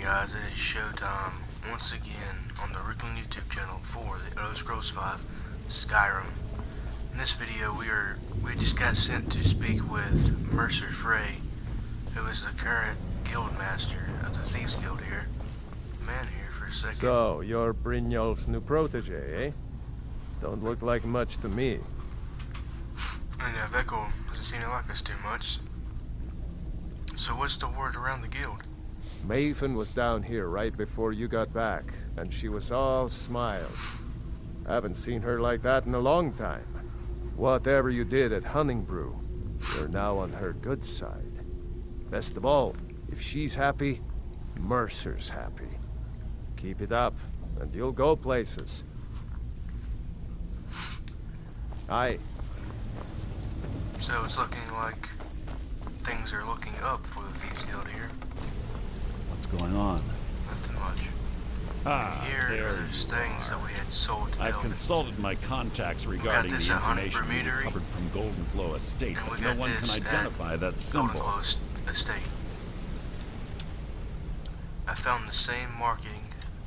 guys, it is showtime once again on the Righlon YouTube channel for the Elder Scrolls V Skyrim. In this video we just got sent to speak with Mercer Frey, who is the current Guildmaster of the Thieves Guild here. Man here for a second. So, you're Brynjolf's new protege, eh? Don't look like much to me. And Vekkel doesn't seem to like us too much. So what's the word around the guild? Maven was down here right before you got back, and she was all smiles. Haven't seen her like that in a long time. Whatever you did at Honningbrew, you're now on her good side. Best of all, if she's happy, Mercer's happy. Keep it up, and you'll go places. Aye. So it's looking like things are looking up for the Thieves Guild here. What's going on? Nothing much. Here There are those things that we had sold to I've Delvin. consulted my contacts regarding the this at information Honningbrew we Meadery, recovered from Golden Glow Estate, and we but no got one can this identify that Golden symbol. Glow Estate. I found the same marking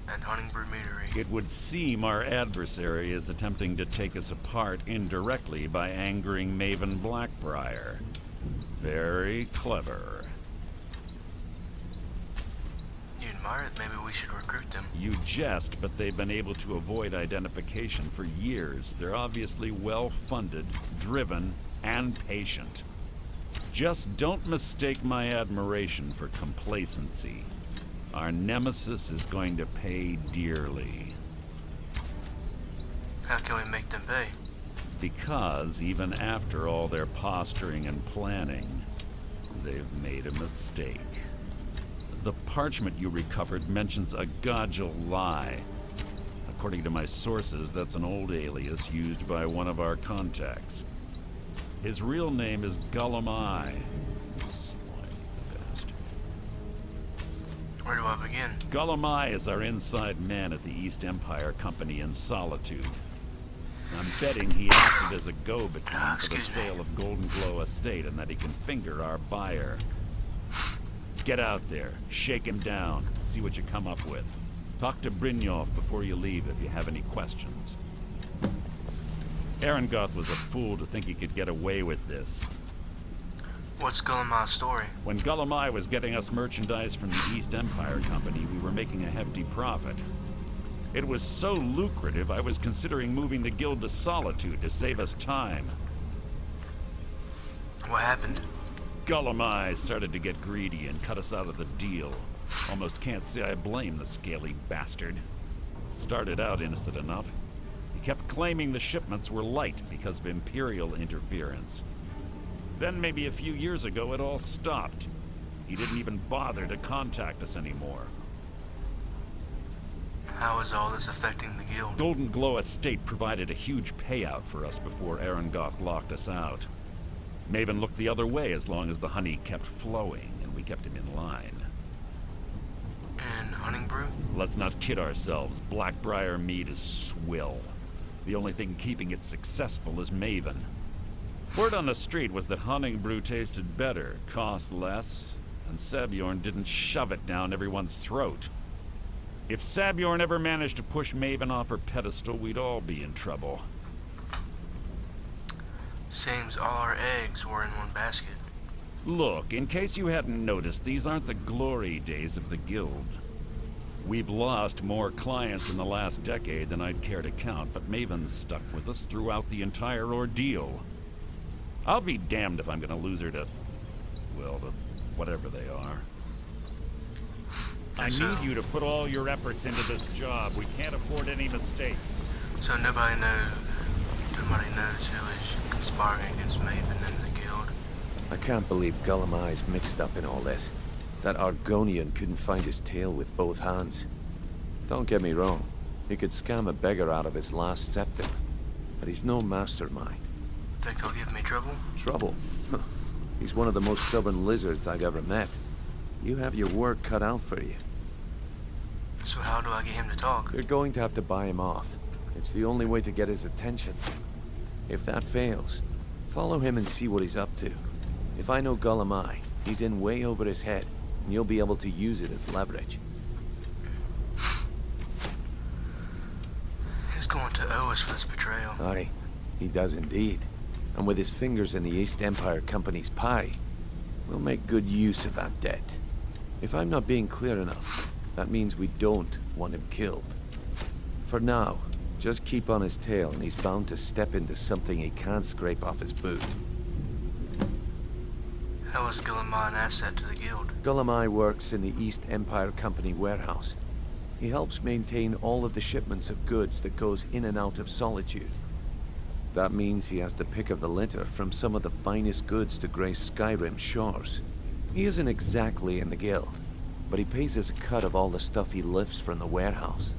at Honningbrew Meadery. It would seem our adversary is attempting to take us apart indirectly by angering Maven Black-Bliar. Very clever. You admire it? Maybe we should recruit them. You jest, but they've been able to avoid identification for years. They're obviously well-funded, driven, and patient. Just don't mistake my admiration for complacency. Our nemesis is going to pay dearly. How can we make them pay? Because even after all their posturing and planning, they've made a mistake. The parchment you recovered mentions a Godgel lie. According to my sources, that's an old alias used by one of our contacts. His real name is Guildmaster. Where do I begin? Guildmaster is our inside man at the East Empire Company in Solitude. I'm betting he acted as a go-between for the sale of Golden Glow Estate and that he can finger our buyer. Get out there, shake him down, see what you come up with. Talk to Brynjolf before you leave if you have any questions. Arengoth was a fool to think he could get away with this. What's Guildmaster's story? When Guildmaster was getting us merchandise from the East Empire Company, we were making a hefty profit. It was so lucrative, I was considering moving the guild to Solitude to save us time. What happened? Guildmaster started to get greedy and cut us out of the deal. Almost can't say I blame the scaly bastard. It started out innocent enough. He kept claiming the shipments were light because of Imperial interference. Then maybe a few years ago it all stopped. He didn't even bother to contact us anymore. How is all this affecting the guild? Golden Glow Estate provided a huge payout for us before Arengoth locked us out. Maven looked the other way as long as the honey kept flowing and we kept him in line. And Honningbrew? Let's not kid ourselves. Black-Bliar mead is swill. The only thing keeping it successful is Maven. Word on the street was that Honningbrew tasted better, cost less, and Sabjorn didn't shove it down everyone's throat. If Sabjorn ever managed to push Maven off her pedestal, we'd all be in trouble. Seems all our eggs were in one basket. Look, in case you hadn't noticed, these aren't the glory days of the guild. We've lost more clients in the last decade than I'd care to count, but Maven's stuck with us throughout the entire ordeal. I'll be damned if I'm gonna lose her to, well, to whatever they are. I need you to put all your efforts into this job. We can't afford any mistakes. So nobody knows who is conspiring against Maven and the guild. I can't believe Guildmaster's mixed up in all this. That Argonian couldn't find his tail with both hands. Don't get me wrong, he could scam a beggar out of his last septim, but he's no mastermind. Think he'll give me trouble? Trouble? He's one of the most stubborn lizards I've ever met. You have your work cut out for you. So how do I get him to talk? You're going to have to buy him off. It's the only way to get his attention. If that fails, follow him and see what he's up to. If I know Guildmaster, he's in way over his head, and you'll be able to use it as leverage. us for this betrayal. Aye, he does indeed. And with his fingers in the East Empire Company's pie, we'll make good use of that debt. If I'm not being clear enough, that means we don't want him killed. For now, just keep on his tail and he's bound to step into something he can't scrape off his boot. How is Guillemot an asset to the guild? Guillemot works in the East Empire Company warehouse. He helps maintain all of the shipments of goods that goes in and out of Solitude. That means he has the pick of the litter from some of the finest goods to grace Skyrim's shores. He isn't exactly in the guild, but he pays us a cut of all the stuff he lifts from the warehouse.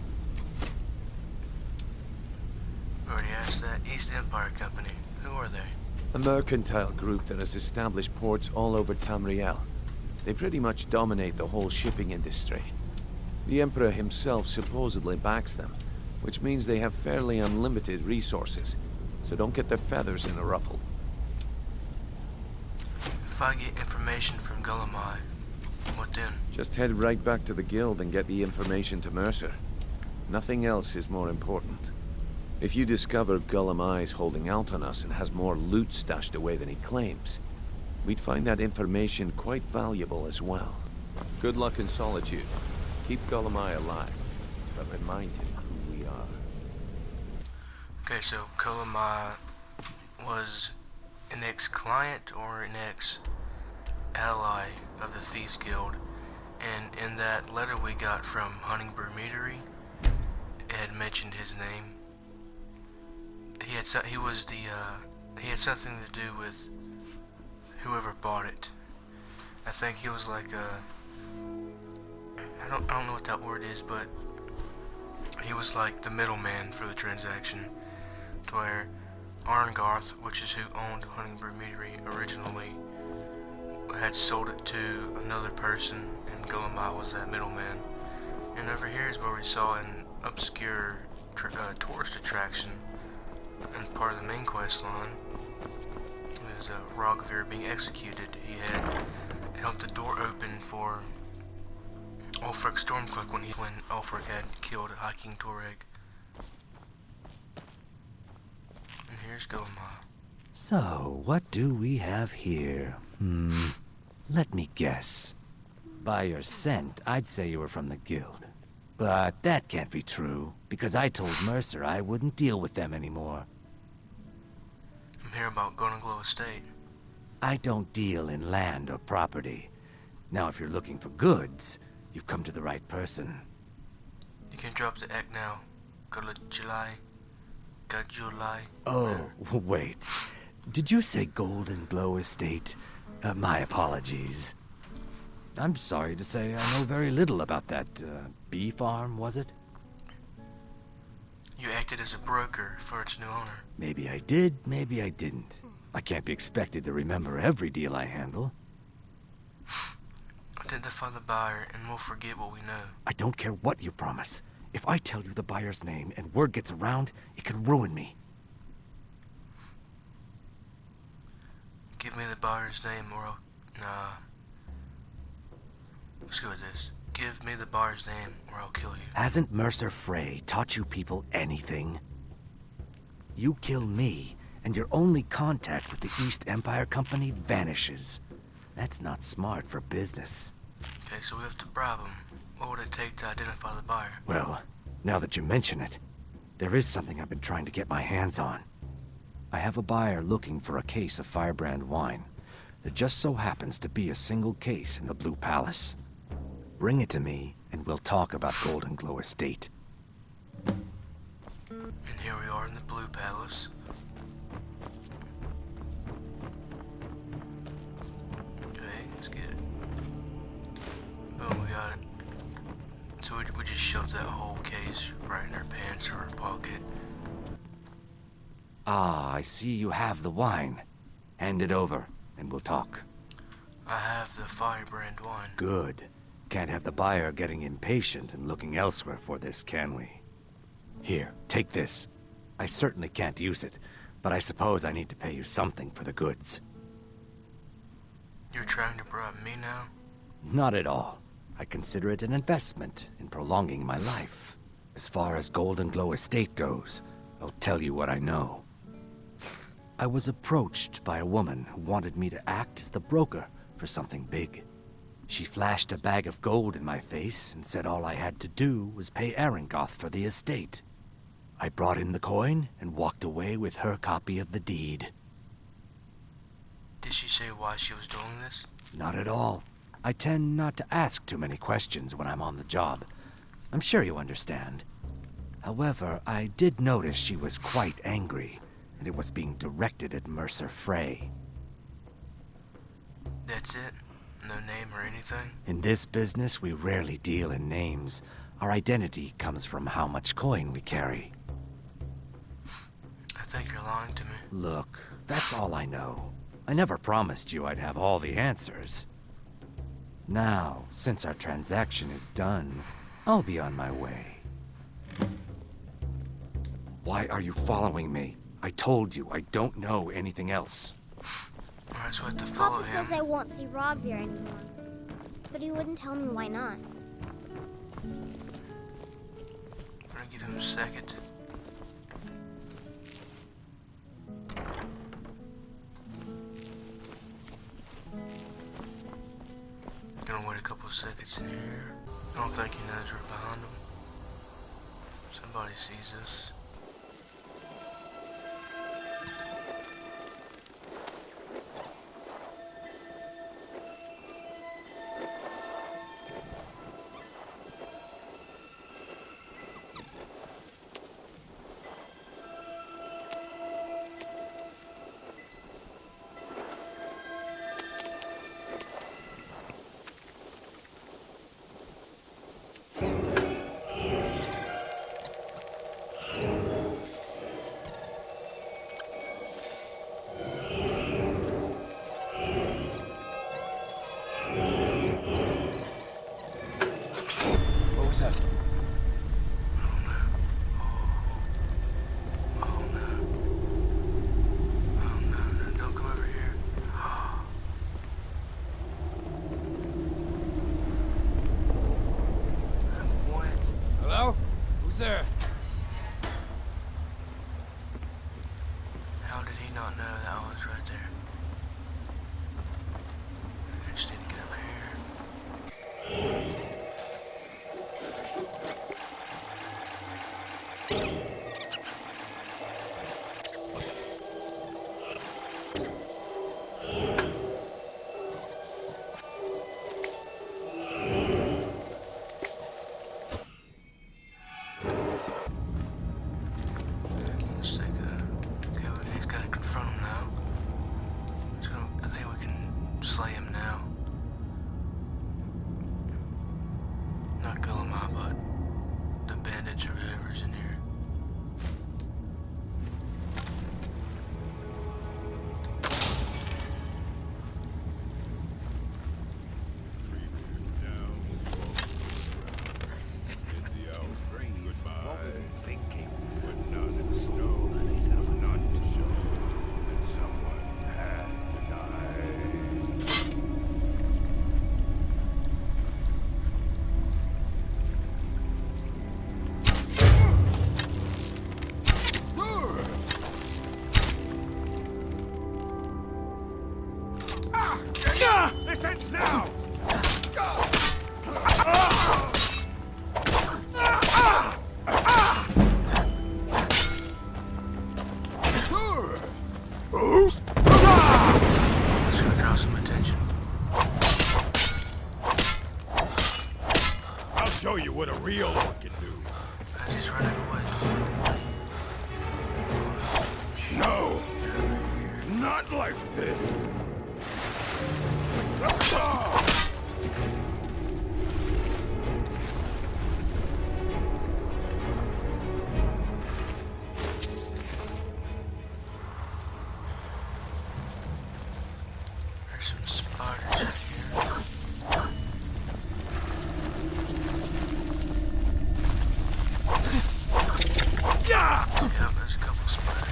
Already asked that. East Empire Company. Who are they? A mercantile group that has established ports all over Tamriel. They pretty much dominate the whole shipping industry. The Emperor himself supposedly backs them, which means they have fairly unlimited resources, so don't get their feathers in a ruffle. If I get information from Guillemot, what then? Just head right back to the guild and get the information to Mercer. Nothing else is more important. If you discover Guillemot's holding out on us and has more loot stashed away than he claims, we'd find that information quite valuable as well. Good luck in Solitude. Keep Guillemot alive, but remind him who we are. Okay, so Guillemot was an ex-client or an ex-ally of the Thieves Guild, and in that letter we got from Hunting Brew Meadery, it had mentioned his name. He had something to do with whoever bought it. I think he was like I don't know what that word is, but he was like the middleman for the transaction, to where Arngarth, which is who owned Hunting Brew Meadery originally, had sold it to another person, and Guillemot was that middleman. And over here is where we saw an obscure tourist attraction, and part of the main quest line is Rogvir being executed. He had held the door open for Ulfric Stormcloak when Ulfric had killed High King Toreg. And here's Guillemot. So, what do we have here? Let me guess. By your scent, I'd say you were from the guild. But that can't be true, because I told Mercer I wouldn't deal with them anymore. I'm here about Golden Glow Estate. I don't deal in land or property. Now, if you're looking for goods, you've come to the right person. You can drop the egg now. Gulai. Oh, wait. Did you say Golden Glow Estate? My apologies. I'm sorry to say I know very little about that, bee farm, was it? You acted as a broker for its new owner. Maybe I did, maybe I didn't. I can't be expected to remember every deal I handle. Identify the buyer, and we'll forget what we know. I don't care what you promise. If I tell you the buyer's name and word gets around, it could ruin me. Give me the buyer's name, or I'll... Nah. Let's go with this. Give me the buyer's name, or I'll kill you. Hasn't Mercer Frey taught you people anything? You kill me, and your only contact with the East Empire Company vanishes. That's not smart for business. Okay, so we have to bribe him. What would it take to identify the buyer? Well, now that you mention it, there is something I've been trying to get my hands on. I have a buyer looking for a case of Firebrand wine. There just so happens to be a single case in the Blue Palace. Bring it to me, and we'll talk about Golden Glow Estate. And here we are in the Blue Palace. Okay, let's get it. Boom, we got it. So we just shoved that whole case right in our pants or our pocket. Ah, I see you have the wine. Hand it over, and we'll talk. I have the Firebrand wine. Good. Can't have the buyer getting impatient and looking elsewhere for this, can we? Here, take this. I certainly can't use it, but I suppose I need to pay you something for the goods. You're trying to bribe me now? Not at all. I consider it an investment in prolonging my life. As far as Golden Glow Estate goes, I'll tell you what I know. I was approached by a woman who wanted me to act as the broker for something big. She flashed a bag of gold in my face and said all I had to do was pay Arangoth for the estate. I brought in the coin and walked away with her copy of the deed. Did she say why she was doing this? Not at all. I tend not to ask too many questions when I'm on the job. I'm sure you understand. However, I did notice she was quite angry, and it was being directed at Mercer Frey. That's it? No name or anything? In this business, we rarely deal in names. Our identity comes from how much coin we carry. I think you're lying to me. Look, that's all I know. I never promised you I'd have all the answers. Now, since our transaction is done, I'll be on my way. Why are you following me? I told you I don't know anything else. Alright, so I have to follow Papa him. says I won't see Rodvir anymore. But he wouldn't tell me why not. I'm gonna give him a second. Gonna wait a couple of seconds in here. I don't think he knows we're behind him. Somebody sees us. How did he not know that I was right there? I just need to get over here. Let's take a... Okay, well, he's got to confront him now. So I think we can slay him now. Not kill him, but the bandits or whoever's in here. This ends now! Let's go draw some attention. I'll show you what a real orc can do. He's running away. No! Not like this! There's some spiders in here. Yeah, there's a couple spiders.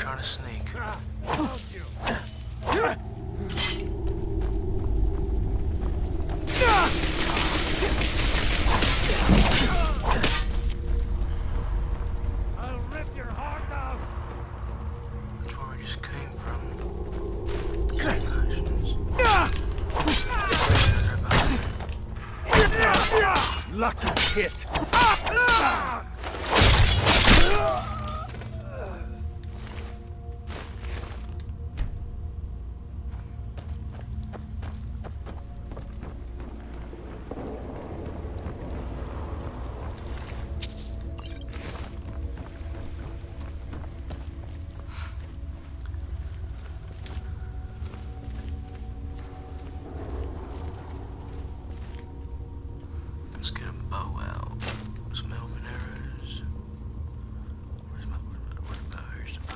trying to sneak. I'll rip your heart out! That's where we just came from. Congratulations. Lucky hit! Let's get a bow out. Some elven arrows. Where's the bow? Here's the bow.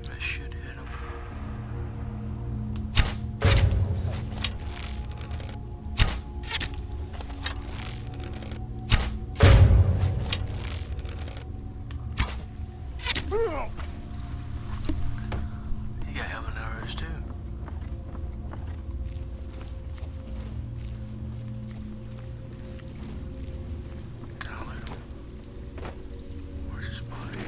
That should hit him. You got elven arrows too. Can I loot him? Where's his body?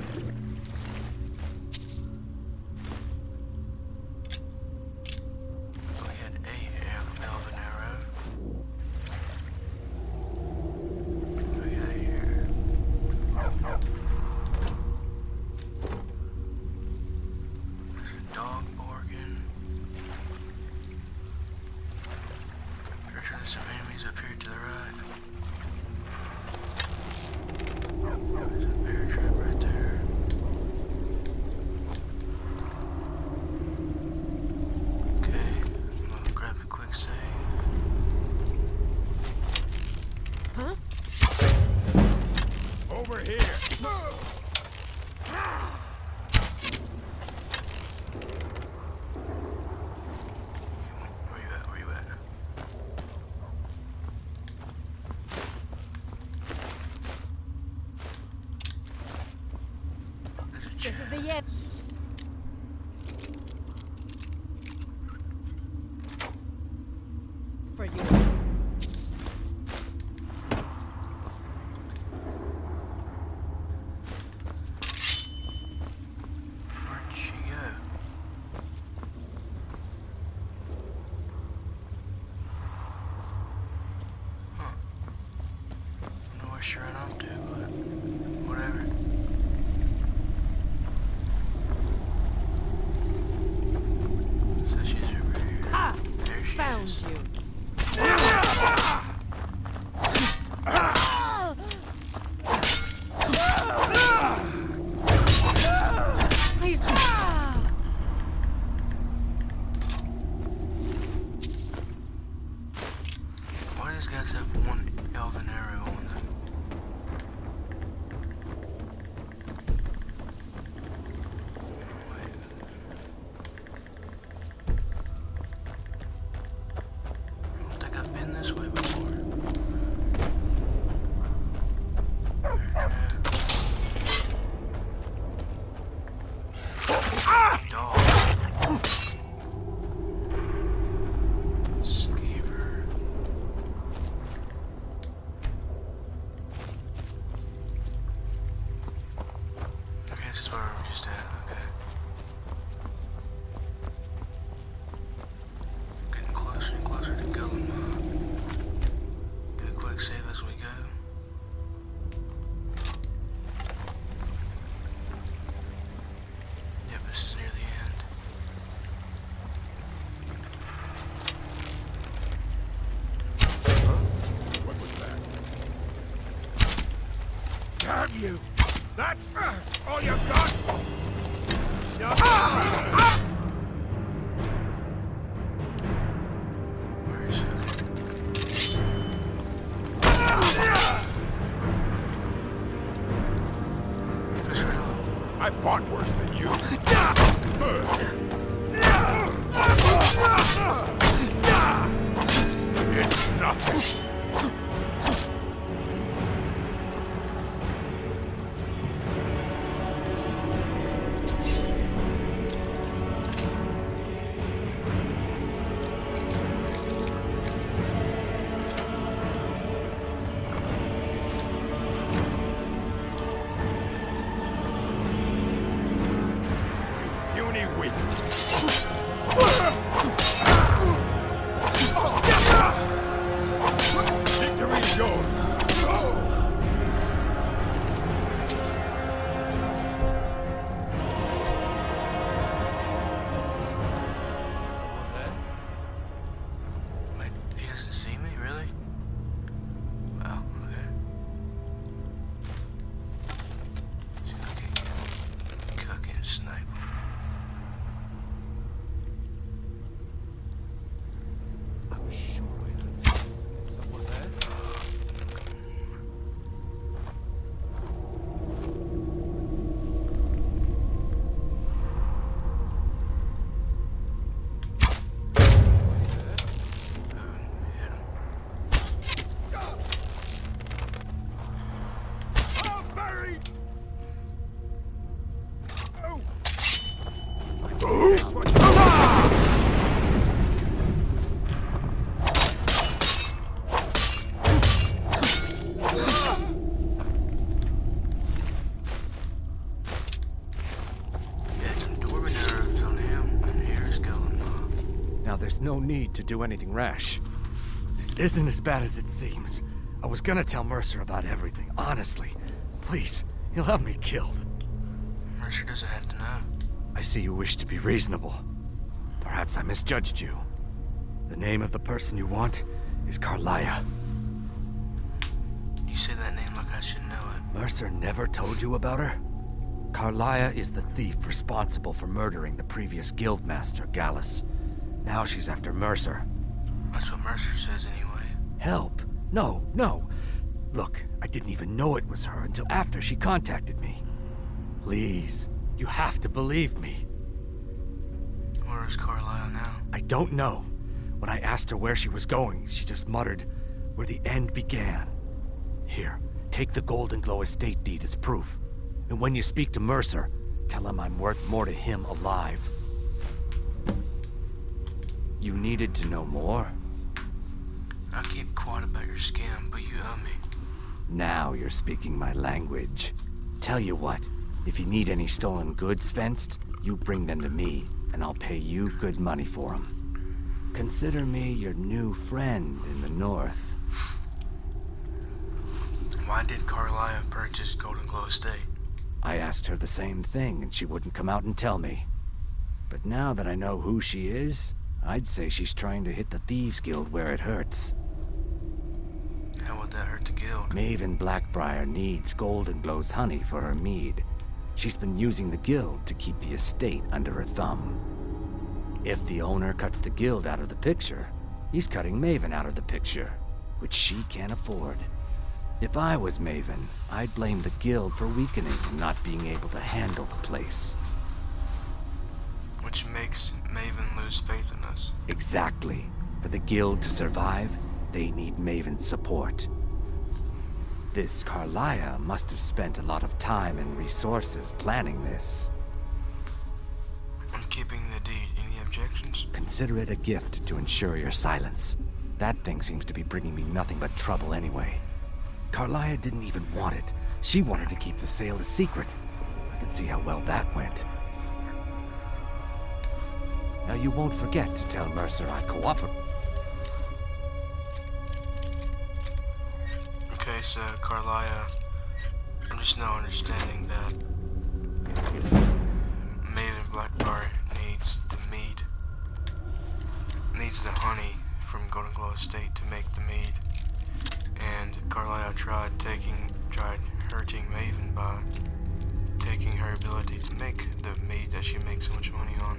Oh, he had a elven arrow. What do we got here? There's a dog barking. Pretty sure there's some enemies up here to the right. There's a bear trap right there. Okay, I'm gonna grab a quick save. Over here. Where you at? Where you at? There's a This chest. is the end. For you. Where'd she go? Huh. I don't know where she ran off to, but whatever. So she's over here. Ah! There she Found is. you. Please. Why do these guys have one elven arrow on them? Wait. I don't think I've been this way before. Dog. Skeever. Okay, this is where we're just at. Okay. Getting closer and closer to Guildmaster. Do a quick save as we go. Yep, this is near the end. What was that? Damn you! That's all you got? Where is it? Fish right off. I fought worse than you. It's nothing. no need to do anything rash. This isn't as bad as it seems. I was gonna tell Mercer about everything, honestly. Please, he'll have me killed. Mercer doesn't have to know. I see you wish to be reasonable. Perhaps I misjudged you. The name of the person you want is Carlia. You say that name like I should know it. Mercer never told you about her? Carlia is the thief responsible for murdering the previous Guildmaster, Gallus. Now she's after Mercer. That's what Mercer says anyway. Help? No, no. Look, I didn't even know it was her until after she contacted me. Please, you have to believe me. Where is Carlisle now? I don't know. When I asked her where she was going, she just muttered, "Where the end began." Here, take the Golden Glow estate deed as proof. And when you speak to Mercer, tell him I'm worth more to him alive. You needed to know more? I keep quiet about your scam, but you owe me. Now you're speaking my language. Tell you what, if you need any stolen goods fenced, you bring them to me, and I'll pay you good money for them. Consider me your new friend in the north. Why did Carlisle purchase Golden Glow Estate? I asked her the same thing, and she wouldn't come out and tell me. But now that I know who she is, I'd say she's trying to hit the Thieves Guild where it hurts. How would that hurt the guild? Maven Black-Bliar needs Golden Glow's honey for her mead. She's been using the guild to keep the estate under her thumb. If the owner cuts the guild out of the picture, he's cutting Maven out of the picture, which she can't afford. If I was Maven, I'd blame the guild for weakening and not being able to handle the place. Which makes Maven lose faith in us. Exactly. For the guild to survive, they need Maven's support. This Carlia must have spent a lot of time and resources planning this. I'm keeping the deed. Any objections? Consider it a gift to ensure your silence. That thing seems to be bringing me nothing but trouble anyway. Carlia didn't even want it. She wanted to keep the sale a secret. I can see how well that went. Now you won't forget to tell Mercer I cooperate. Okay, so Carlisle, I'm just now understanding that Maven Black-Bliar needs the mead. Needs the honey from Golden Glow Estate to make the mead. And Carlisle tried hurting Maven by taking her ability to make the mead that she makes so much money on,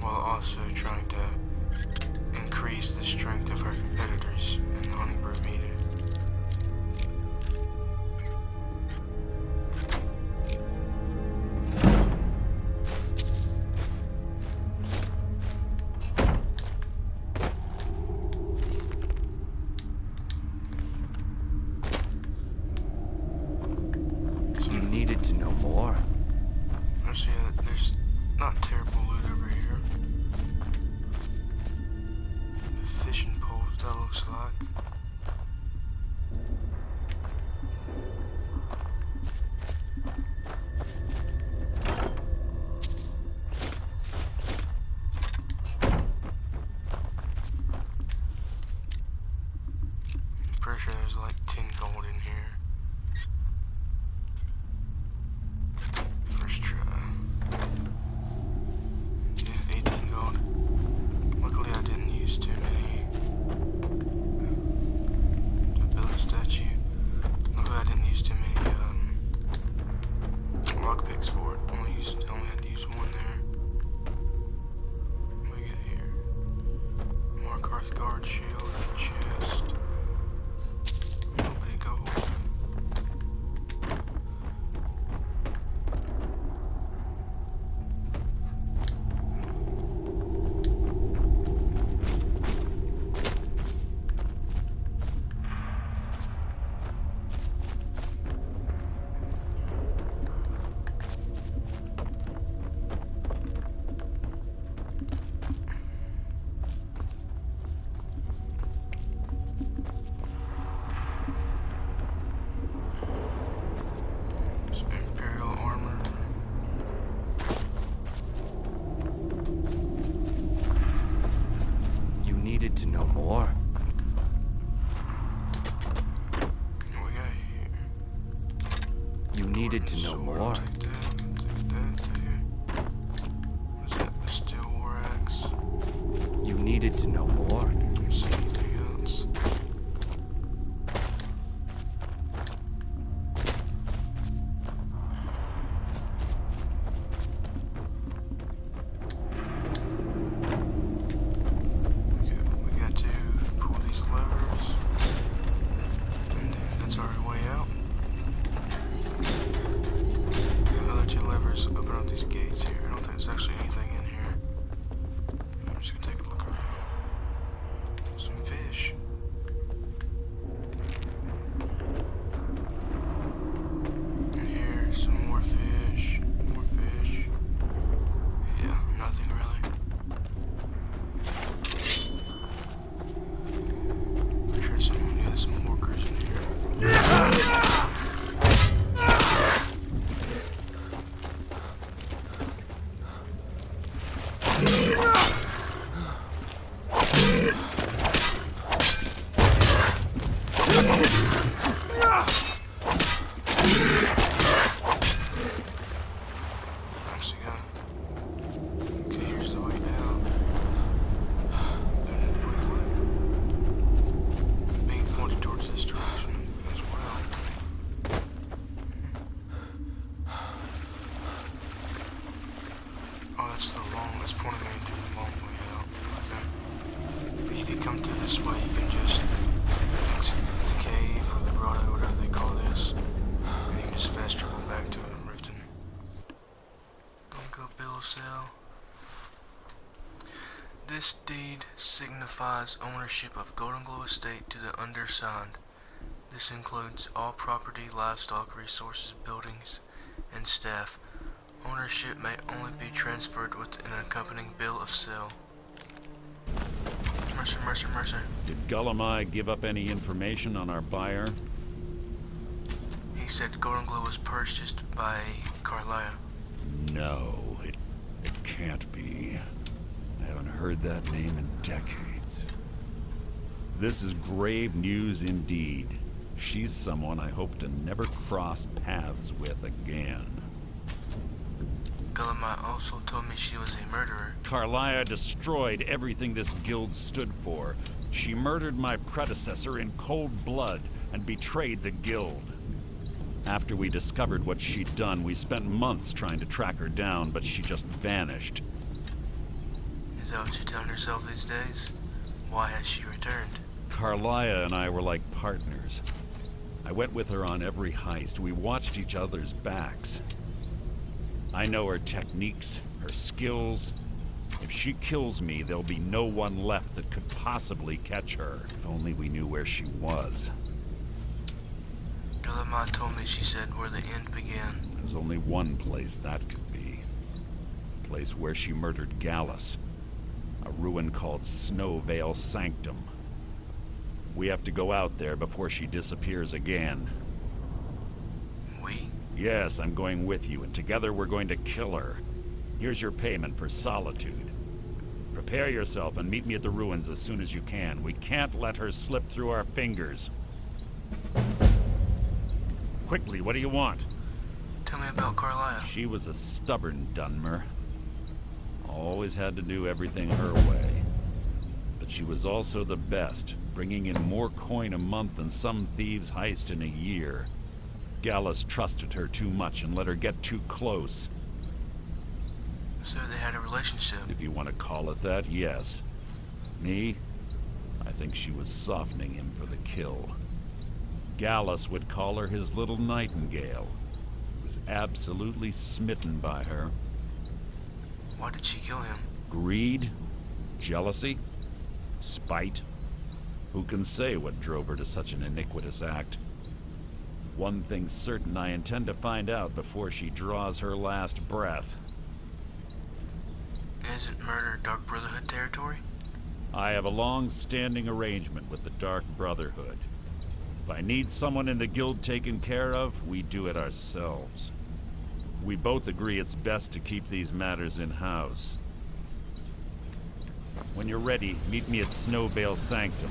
while also trying to increase the strength of her competitors in Honey-Brew mead. You needed to know more. I see that there's not terrible loot over here. The fishing poles, that looks like. I'm pretty sure there's like 10 gold in here. First try. Yeah, 18 gold. Luckily I didn't use too many to build a statue. Luckily I didn't use too many lockpicks for it. Only had to use one there. What do we get here? Markarth guard shield, chest. Nobody gold. needed to know more. Take that too. Was that the steel war axe? You needed to know more. Is there anything else? Okay, we got to pull these levers. And then that's our way out. The other two levers open up these gates here. I don't think there's actually anything in here. I'm just gonna take a look around. Some fish. And here, some more fish. More fish. Yeah, nothing really. Pretty sure some workers in here. Actually got. Okay, here's the way out. Being pointed towards this direction as well. Oh, that's pointing me to the long way out. Okay. You can come through this way, you can just exit the cave or the grotto, whatever they call this. And you can just fast travel back to Riften. Gonna go build a cell. This deed signifies ownership of Golden Glow Estate to the undersigned. This includes all property, livestock, resources, buildings, and staff. Ownership may only be transferred with an accompanying bill of sale. Mercer. Did Gullumai give up any information on our buyer? He said Golden Glow was purchased by Carlia. No, it can't be. I haven't heard that name in decades. This is grave news indeed. She's someone I hope to never cross paths with again. Gullumai also told me she was a murderer. Carlia destroyed everything this guild stood for. She murdered my predecessor in cold blood and betrayed the guild. After we discovered what she'd done, we spent months trying to track her down, but she just vanished. Is that what you're telling yourself these days? Why has she returned? Carlia and I were like partners. I went with her on every heist. We watched each other's backs. I know her techniques, her skills. If she kills me, there'll be no one left that could possibly catch her. If only we knew where she was. Gullumai told me she said where the end began. There's only one place that could be. A place where she murdered Gallus. A ruin called Snowvale Sanctum. We have to go out there before she disappears again. We? Yes, I'm going with you, and together we're going to kill her. Here's your payment for solitude. Prepare yourself and meet me at the ruins as soon as you can. We can't let her slip through our fingers. Quickly, what do you want? Tell me about Carlia. She was a stubborn Dunmer. Always had to do everything her way. But she was also the best, bringing in more coin a month than some thieves heist in a year. Gallus trusted her too much and let her get too close. So they had a relationship. If you want to call it that, yes. Me? I think she was softening him for the kill. Gallus would call her his little nightingale. He was absolutely smitten by her. Why did she kill him? Greed? Jealousy? Spite? Who can say what drove her to such an iniquitous act? One thing's certain, I intend to find out before she draws her last breath. Isn't murder Dark Brotherhood territory? I have a long-standing arrangement with the Dark Brotherhood. If I need someone in the guild taken care of, we do it ourselves. We both agree it's best to keep these matters in-house. When you're ready, meet me at Snowvale Sanctum.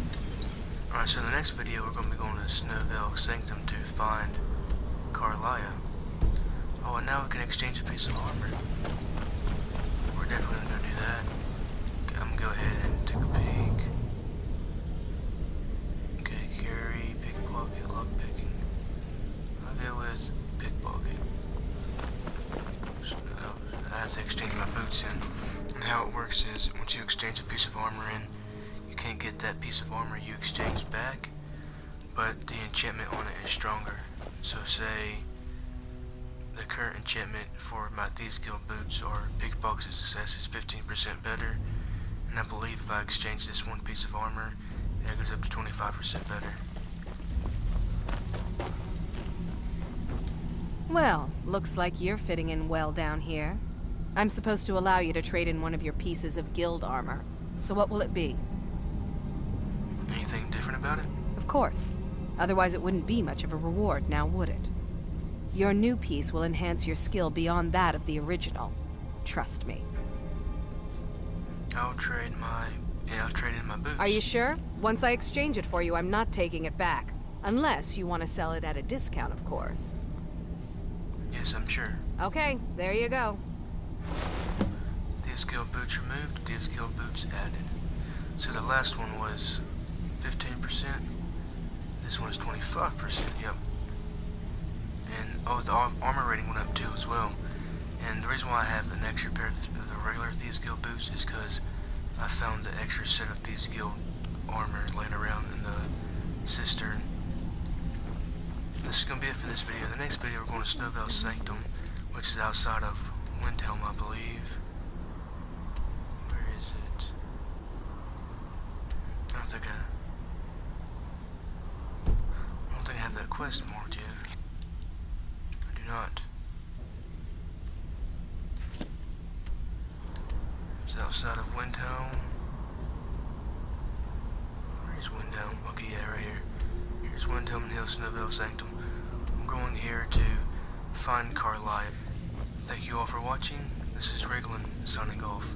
Alright, so in the next video we're going to be going to Snowvale Sanctum to find Carlia. Oh, and now we can exchange a piece of armor. We're definitely gonna do that. Okay, I'm gonna go ahead and take a peek. Okay, carry, pickpocket, lockpicking. I'll go with pickpocket. So, I have to exchange my boots in. And how it works is, once you exchange a piece of armor in, you can't get that piece of armor you exchanged back, but the enchantment on it is stronger. So say the current enchantment for my Thieves Guild boots or pickpocket success is 15% better, and I believe if I exchange this one piece of armor, it goes up to 25% better. Well, looks like you're fitting in well down here. I'm supposed to allow you to trade in one of your pieces of guild armor. So what will it be? Anything different about it? Of course. Otherwise it wouldn't be much of a reward, now would it? Your new piece will enhance your skill beyond that of the original. Trust me. I'll trade in my boots. Are you sure? Once I exchange it for you, I'm not taking it back. Unless you want to sell it at a discount, of course. Yes, I'm sure. Okay, there you go. Thieves Guild boots removed, Thieves Guild boots added. So the last one was 15%. This one is 25%, yep. And, oh, the armor rating went up too as well. And the reason why I have an extra pair of the regular Thieves Guild boots is because I found the extra set of Thieves Guild armor laying around in the cistern. This is going to be it for this video. The next video we're going to Snow Sanctum, which is outside of Windhelm, I believe. Where is it? I don't think I have that quest marked yet. I do not. It's outside of Windhelm. Where's Windhelm? Okay, yeah, right here. Here's Windhelm and Hill, Snow Sanctum. I'm going here to find Carlisle. Thank you all for watching. This is Righlon signing off.